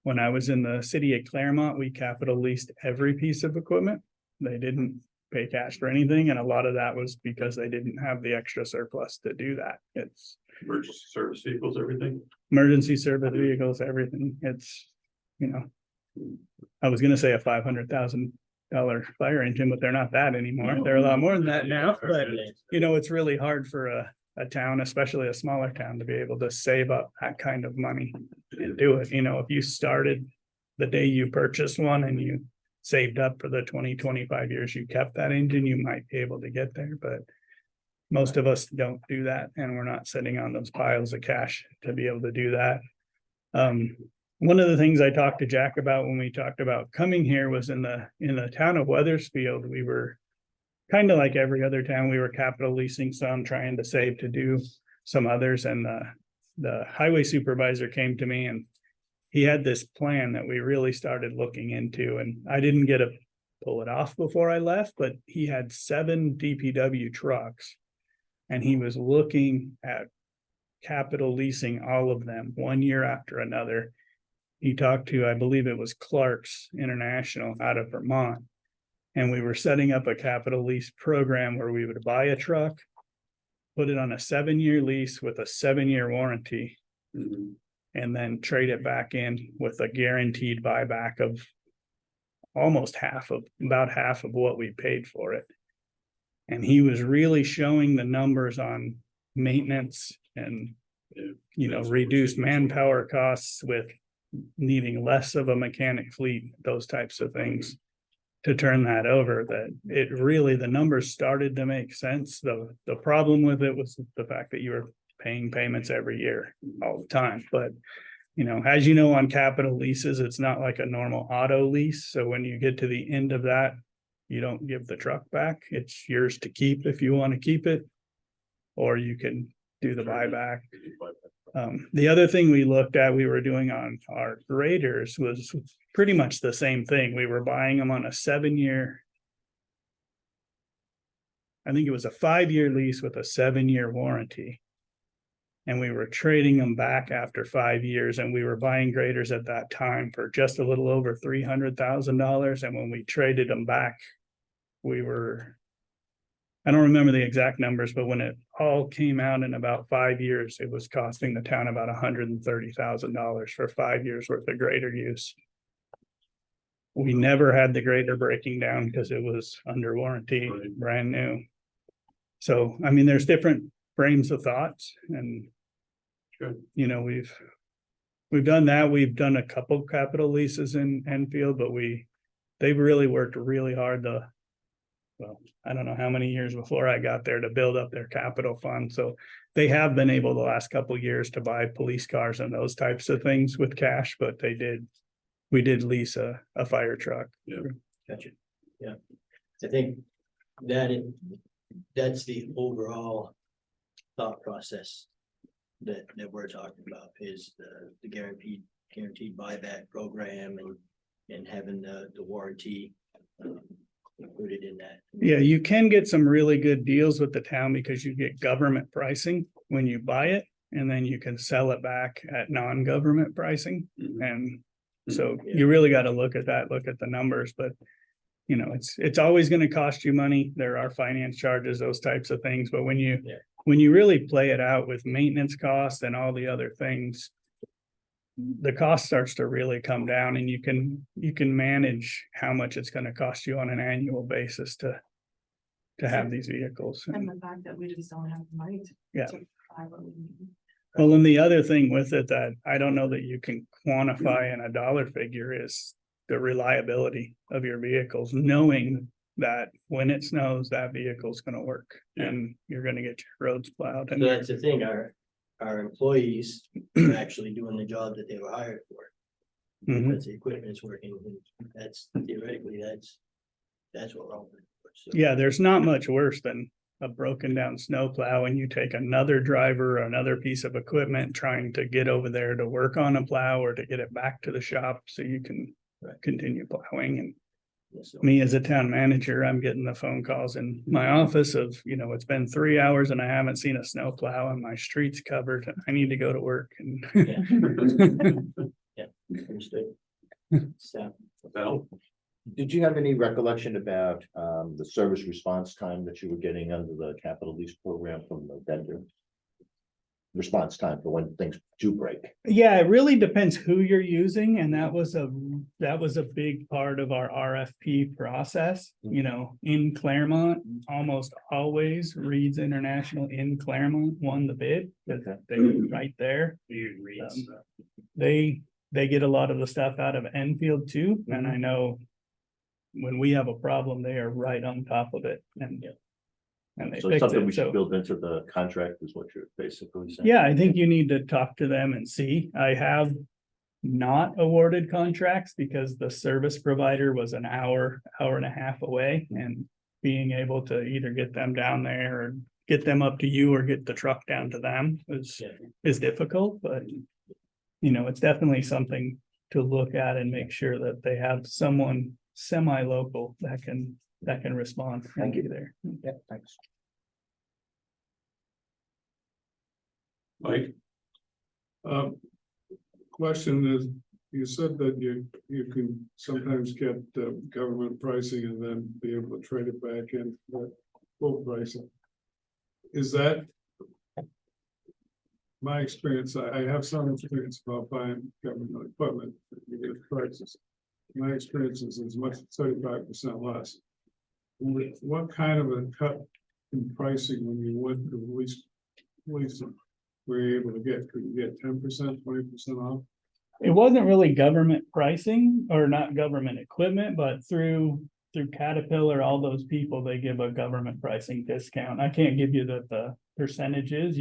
When I was in the city of Claremont, we capital leased every piece of equipment. They didn't pay cash for anything, and a lot of that was because they didn't have the extra surplus to do that. It's Emergency service vehicles, everything. emergency service vehicles, everything. It's, I was gonna say a $500,000 fire engine, but they're not that anymore. They're a lot more than that now, but it's really hard for a town, especially a smaller town, to be able to save up that kind of money and do it. If you started the day you purchased one and you saved up for the 20-25 years you kept that engine, you might be able to get there, but most of us don't do that, and we're not sitting on those piles of cash to be able to do that. One of the things I talked to Jack about when we talked about coming here was in the town of Weathersfield, we were kind of like every other town. We were capital leasing some, trying to save to do some others, and the highway supervisor came to me, and he had this plan that we really started looking into, and I didn't get to pull it off before I left, but he had 7 DPW trucks, and he was looking at capital leasing all of them 1 year after another. He talked to, I believe it was Clark's International out of Vermont, and we were setting up a capital lease program where we would buy a truck, put it on a 7-year lease with a 7-year warranty, and then trade it back in with a guaranteed buyback of almost about half of what we paid for it. And he was really showing the numbers on maintenance and, reduced manpower costs with needing less of a mechanic fleet, those types of things. To turn that over, that it really, the numbers started to make sense. The problem with it was the fact that you were paying payments every year all the time, but as you know, on capital leases, it's not like a normal auto lease. So when you get to the end of that, you don't give the truck back. It's yours to keep if you want to keep it, or you can do the buyback. The other thing we looked at, we were doing on our graders was pretty much the same thing. We were buying them on a 7-year. I think it was a 5-year lease with a 7-year warranty. And we were trading them back after 5 years, and we were buying graders at that time for just a little over $300,000. And when we traded them back, I don't remember the exact numbers, but when it all came out in about 5 years, it was costing the town about $130,000 for 5 years worth of grader use. We never had the grader breaking down because it was under warranty, brand new. So, I mean, there's different frames of thoughts, and we've done that. We've done a couple capital leases in Enfield, but they've really worked really hard I don't know how many years before I got there to build up their capital fund. So they have been able the last couple of years to buy police cars and those types of things with cash, but we did lease a fire truck. Yeah. Gotcha. Yeah. I think that's the overall thought process that we're talking about, is the guaranteed buyback program and having the warranty included in that. Yeah, you can get some really good deals with the town because you get government pricing when you buy it, and then you can sell it back at non-government pricing. And so you really got to look at the numbers, but it's always going to cost you money. There are finance charges, those types of things, but when you really play it out with maintenance costs and all the other things, the cost starts to really come down, and you can manage how much it's going to cost you on an annual basis to have these vehicles. And the fact that we just don't have the money to. Yeah. to buy what we need. Well, and the other thing with it that I don't know that you can quantify in a dollar figure is the reliability of your vehicles, knowing that when it snows, that vehicle's going to work and you're going to get your roads plowed. So And that's the thing, our employees are actually doing the job that they were hired for. Mhm. Because the equipment is working, and that's theoretically, that's what we're all looking for. So, yeah, there's not much worse than a broken down snowplow and you take another driver or another piece of equipment trying to get over there to work on a plow or to get it back to the shop so you can continue plowing. And so- me as a town manager, I'm getting the phone calls in my office of, it's been 3 hours and I haven't seen a snowplow and my street's covered and I need to go to work. And Yeah, understood. So, Did you have any recollection about the service response time that you were getting under the capital lease program from the vendor? Response time for when things do break. yeah, it really depends who you're using. And that was a big part of our RFP process. In Claremont, almost always Reed's International in Claremont won the bid. Because they were right there. They get a lot of the stuff out of Enfield too. And I know when we have a problem, they are right on top of it and they So fix something we it. should So, build into the contract is what you're basically saying. yeah, I think you need to talk to them and see. I have not awarded contracts because the service provider was an hour and a half away, and being able to either get them down there or get them up to you or get the truck down to them is difficult, but it's definitely something to look at and make sure that they have someone semi-local that can respond. Thank you. There. Yeah, thanks. Mike? Question is, you said that you can sometimes get government pricing and then be able to trade it back in for full pricing. Is that? My experience, I have some experience about buying government equipment, you get prices. my experience is as much as 35% less. What kind of a cut in pricing when you went to lease were you able to get? Could you get 10%, 20% off? It wasn't really government pricing or not government equipment, but through Caterpillar, all those people, they give a government pricing discount. I can't give you the percentages.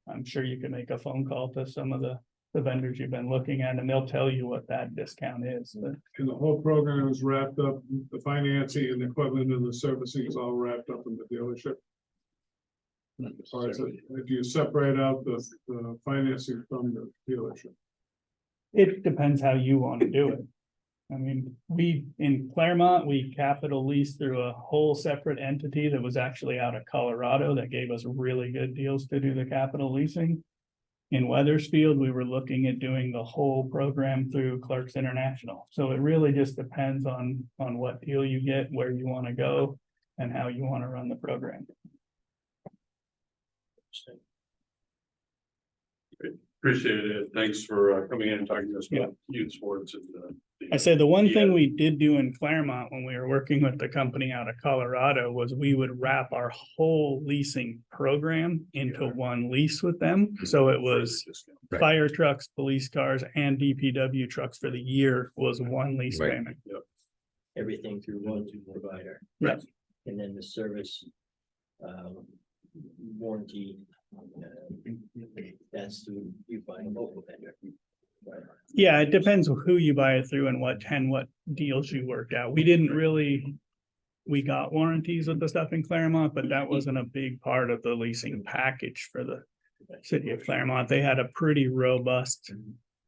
I'm sure you could make a phone call to some of the vendors you've been looking at, and they'll tell you what that discount is. But And the whole program is wrapped up, the financing and the equipment and the servicing is all wrapped up in the dealership. Or is it, if you separate out the financing from the dealership? it depends how you want to do it. I mean, in Claremont, we capital leased through a whole separate entity that was actually out of Colorado that gave us really good deals to do the capital leasing. In Weathersfield, we were looking at doing the whole program through Clerks International. So it really just depends on what deal you get, where you want to go, and how you want to run the program. Appreciate it. Thanks for coming in and talking to us about youth sports and I said the one thing we did do in Claremont when we were working with the company out of Colorado was we would wrap our whole leasing program into one lease with them. So it was Right. fire trucks, police cars, and DPW trucks for the year was one lease Right. payment. Everything through one provider. Yeah. And then the service, warranty, that's through you buy a local vendor. Yeah, it depends who you buy it through and what deals you work out. We got warranties with the stuff in Claremont, but that wasn't a big part of the leasing package for the city of Claremont. They had a pretty robust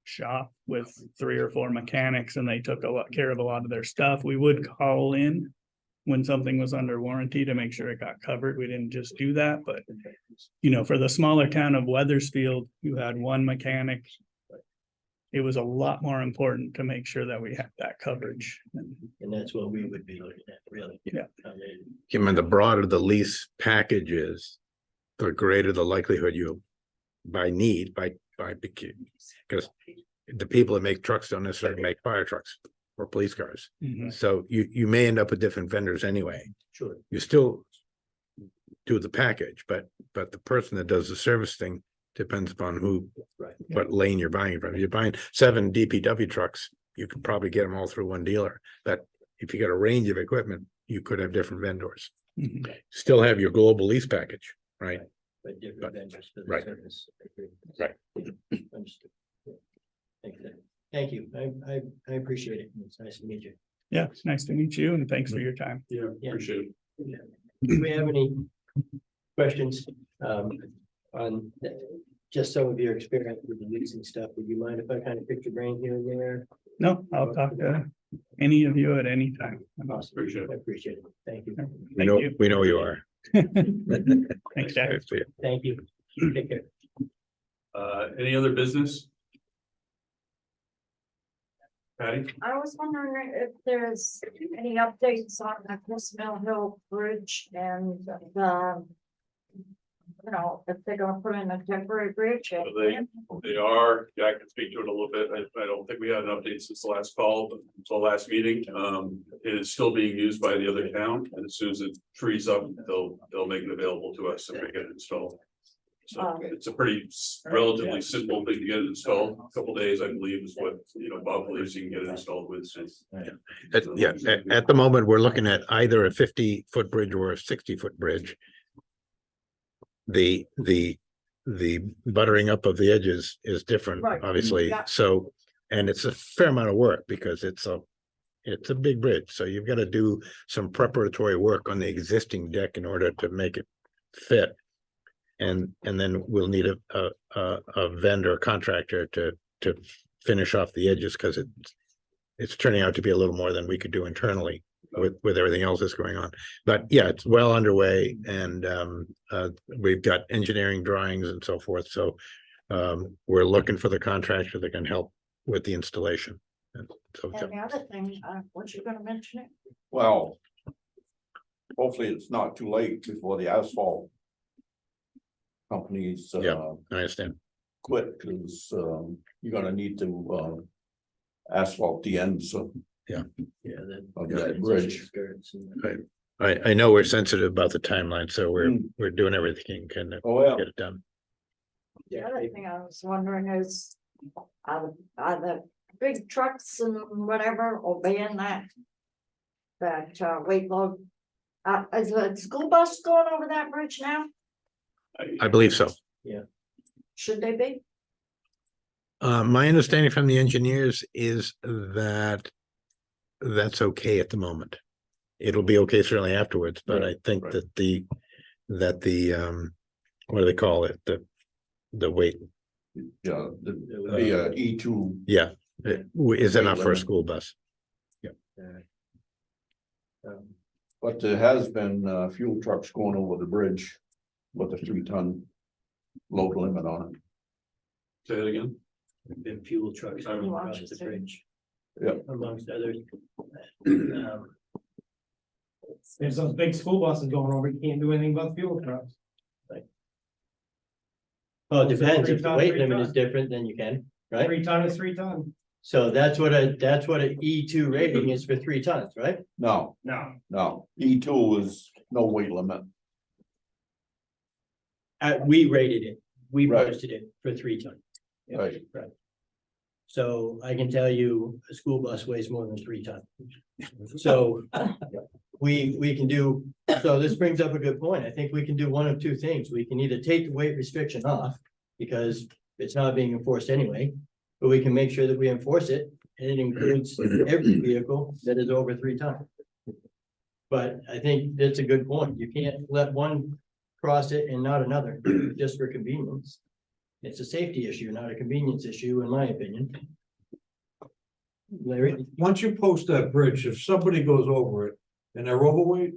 shop with 3 or 4 mechanics, and they took care of a lot of their stuff. We would call in when something was under warranty to make sure it got covered. We didn't just do that, but for the smaller town of Weathersfield, you had one mechanic. It was a lot more important to make sure that we had that coverage. And that's what we would be looking at, really. Yeah. I mean, I mean, the broader the lease package is, the greater the likelihood you because the people that make trucks don't necessarily make fire trucks or police cars. Mhm. So you may end up with different vendors anyway. Sure. You still do the package, but the person that does the service thing depends upon Right. what lane you're buying it from. If you're buying 7 DPW trucks, you can probably get them all through one dealer. But if you got a range of equipment, you could have different vendors. Mhm. Still have your global lease package, right? But different Right. vendors for the Right. service. Right. Understood. Yeah. Thank you. I appreciate it. It's nice to meet you. Yeah, it's nice to meet you and thanks for your time. Yeah, Yeah. appreciate it. Do we have any questions on just some of your experience with the leasing stuff? Would you mind if I kind of pick your brain here and there? No, I'll talk to any of you at any time. Awesome. Appreciate it. I appreciate it. Thank you. We know you are. Thanks, Jack. See ya. Thank you. Take care. Any other business? Patty? I was wondering if there's any updates on the Chris Mill Hill Bridge and if they're gonna put in a temporary bridge. They are, Jack can speak to it a little bit. I don't think we had an update since the last call, but until last meeting. It is still being used by the other town, and as soon as it frees up, they'll make it available to us and make it installed. So it's a pretty relatively simple thing to get it installed. A couple days, I believe, is what, Bob believes you can get it installed with. So, At the moment, we're looking at either a 50-foot bridge or a 60-foot bridge. The buttering up of the edges is different, Right. obviously. Yeah. So, and it's a fair amount of work because it's a big bridge. So you've got to do some preparatory work on the existing deck in order to make it fit. And then we'll need a vendor contractor to finish off the edges because it's turning out to be a little more than we could do internally with everything else that's going on. But yeah, it's well underway and we've got engineering drawings and so forth. So we're looking for the contractor that can help with the installation. And so And the other thing, was you gonna mention it? Well, hopefully it's not too late before the asphalt companies Yeah. I understand. quit, because you're gonna need to asphalt the ends Yeah, that. Of that bridge. Skirts and- I know we're sensitive about the timeline, so we're doing everything to Oh, yeah. get it done. The other thing I was wondering is, are the big trucks and whatever obeying that weight load? Is the school bus going over that bridge now? I believe so. Should they be? My understanding from the engineers is that that's okay at the moment. It'll be okay certainly afterwards, but I think right. that the what do they call it? The weight, Yeah, the E2. yeah, is enough for a limit. school bus. But there has been fuel trucks going over the bridge with a 3-ton load limit on it. Say it again. Been fuel trucks I'm across the interested. bridge. Yeah. Amongst others. There's those big school buses going over, you can't do anything but fuel trucks. Well, it depends, if the 3-ton, weight limit is 3-ton. different, then you can, right? 3-ton is 3-ton. So that's what a E2 rating is for 3 tons, right? No, No. E2 is no weight limit. We rated it, we Right. posted it for 3 ton. Right. So I can tell you, a school bus weighs more than 3 ton. So we can do, so this brings up a good point. I think we can do one of 2 things. We can either take the weight restriction off because it's not being enforced anyway. But we can make sure that we enforce it, and it includes every vehicle that is over 3 ton. But I think that's a good point. You can't let one cross it and not another, just for convenience. It's a safety issue, not a convenience issue, in my opinion. Larry? Once you post that bridge, if somebody goes over it and they're overweight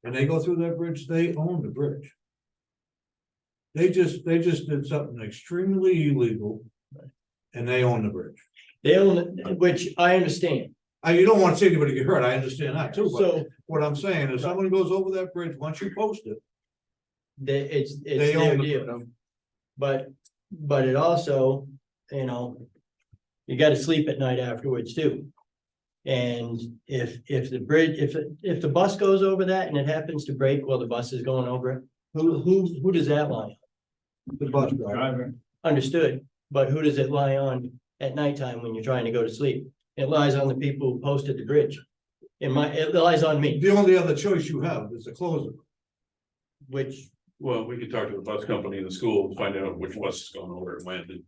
and they go through that bridge, they own the bridge. They just did something extremely illegal and they own the bridge. They own it, which I understand. You don't want to see anybody get hurt. I understand that too, but So what I'm saying is someone goes over that bridge, once you post it, it's they their own the deal. bridge. But it also, you know, you gotta sleep at night afterwards too. And if the bridge, if the bus goes over that and it happens to break while the bus is going over it, who does that lie on? The bus driver. Driver. Understood, but who does it lie on at nighttime when you're trying to go to sleep? It lies on the people who posted the bridge. It lies on me, The only other choice you have is to close it. which, Well, we could talk to the bus company and the school, find out which bus is going over and when, and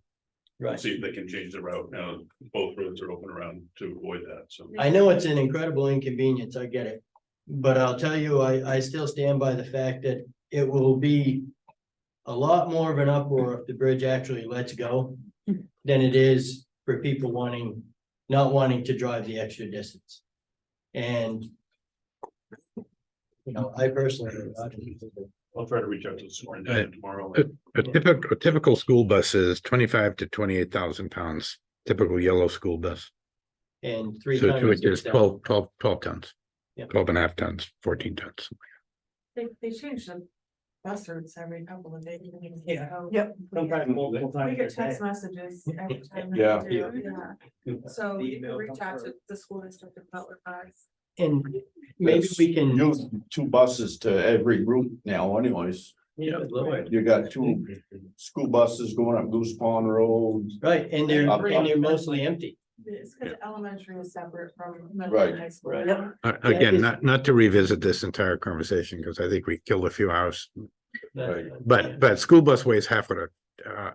right. see if they can change the route. Now, both roads are open around to avoid that, so. I know it's an incredible inconvenience, I get it. But I'll tell you, I still stand by the fact that it will be a lot more of an uproar if the bridge actually lets go than it is for people not wanting to drive the extra distance. And you know, I personally, I'll try to reach out to the superintendent tomorrow. A typical school bus is 25 to 28,000 pounds, typical yellow school bus. and 3 So times. which is 12 tons. Yep. 12 and a half tons, 14 tons. They change the bus routes every couple of days. Yeah. Yep. Sometimes multiple We times. get a day. text messages every time. they Yeah. do, yeah. So The you can email reach comes out first. to the school district and Butler Guys. And maybe we can. Use 2 buses to every route now anyways. Yeah, Lord. You got 2 school buses going up Goose Pond Road. Right, and they're mostly empty. It's because elementary is separate from middle Right. and high school. Right. Yep. Again, is- not to revisit this entire conversation, because I think we killed a few hours, Right. but school bus weighs half what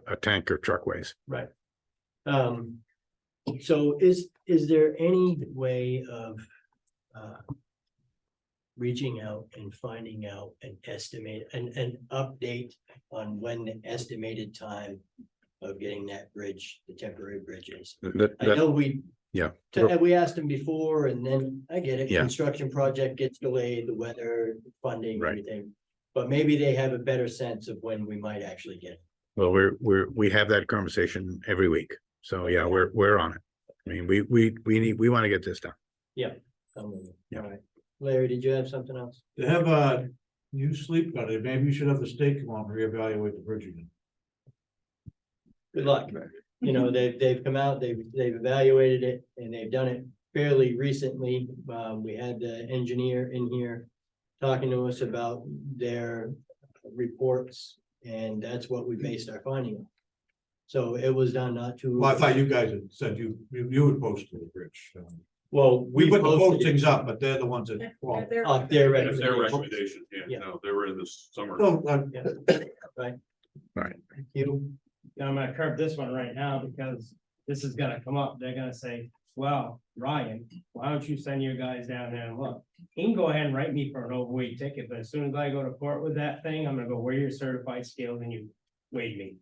a tanker truck weighs. Right. So is there any way of reaching out and finding out an estimate, an update on when the estimated time of getting that bridge, the temporary bridge is? I know we asked them before, and then I get it, Yeah. construction project gets delayed, the weather, funding, Right. everything. But maybe they have a better sense of when we might actually get it. Well, we have that conversation every week. So yeah, we're on it. I mean, we want to get this done. I'm with you. Yeah. All right. Larry, did you have something else? They have a new sleep guard. Maybe you should have the state come on and reevaluate the bridge again. Good luck. You know, they've come out, they've evaluated it, and they've done it fairly recently, we had the engineer in here talking to us about their reports, and that's what we based our finding on. So it was done not too. Well, I thought you guys had said you would post to the bridge. Well, We put the posted it postings up, but they're the ones that. well, Off their That's their recommendation. recommendation, yeah, Yeah. no, they were in the summer. So, Right. Right. You, I'm gonna curb this one right now because this is gonna come up. They're gonna say, well, Ryan, why don't you send your guys down there and look? He can go ahead and write me for an overweight ticket, but as soon as I go to court with that thing, I'm gonna go, where are your certified scales and you weighed me.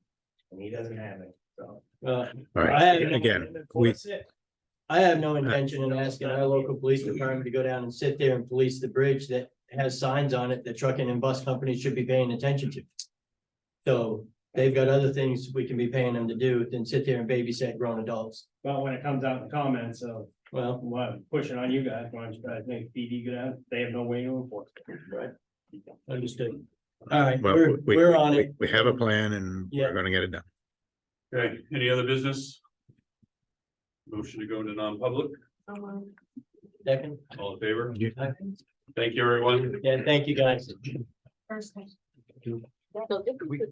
And he doesn't have it, so. All I right, have- again, we, I have no intention in asking our local police department to go down and sit there and police the bridge that has signs on it that trucking and bus companies should be paying attention to. So they've got other things we can be paying them to do than sit there and babysit grown adults. But when it comes out in the comments of Well, what, pushing on you guys, why don't you guys make PD go down? They have no way to enforce it. right. Understood. All right, well, we're on it. we have a plan and Yeah. we're gonna get it done. Okay, any other business? Motion to go into non-public, Second. all in favor? You- Thank you, everyone. Yeah, thank you, guys. First. So this is the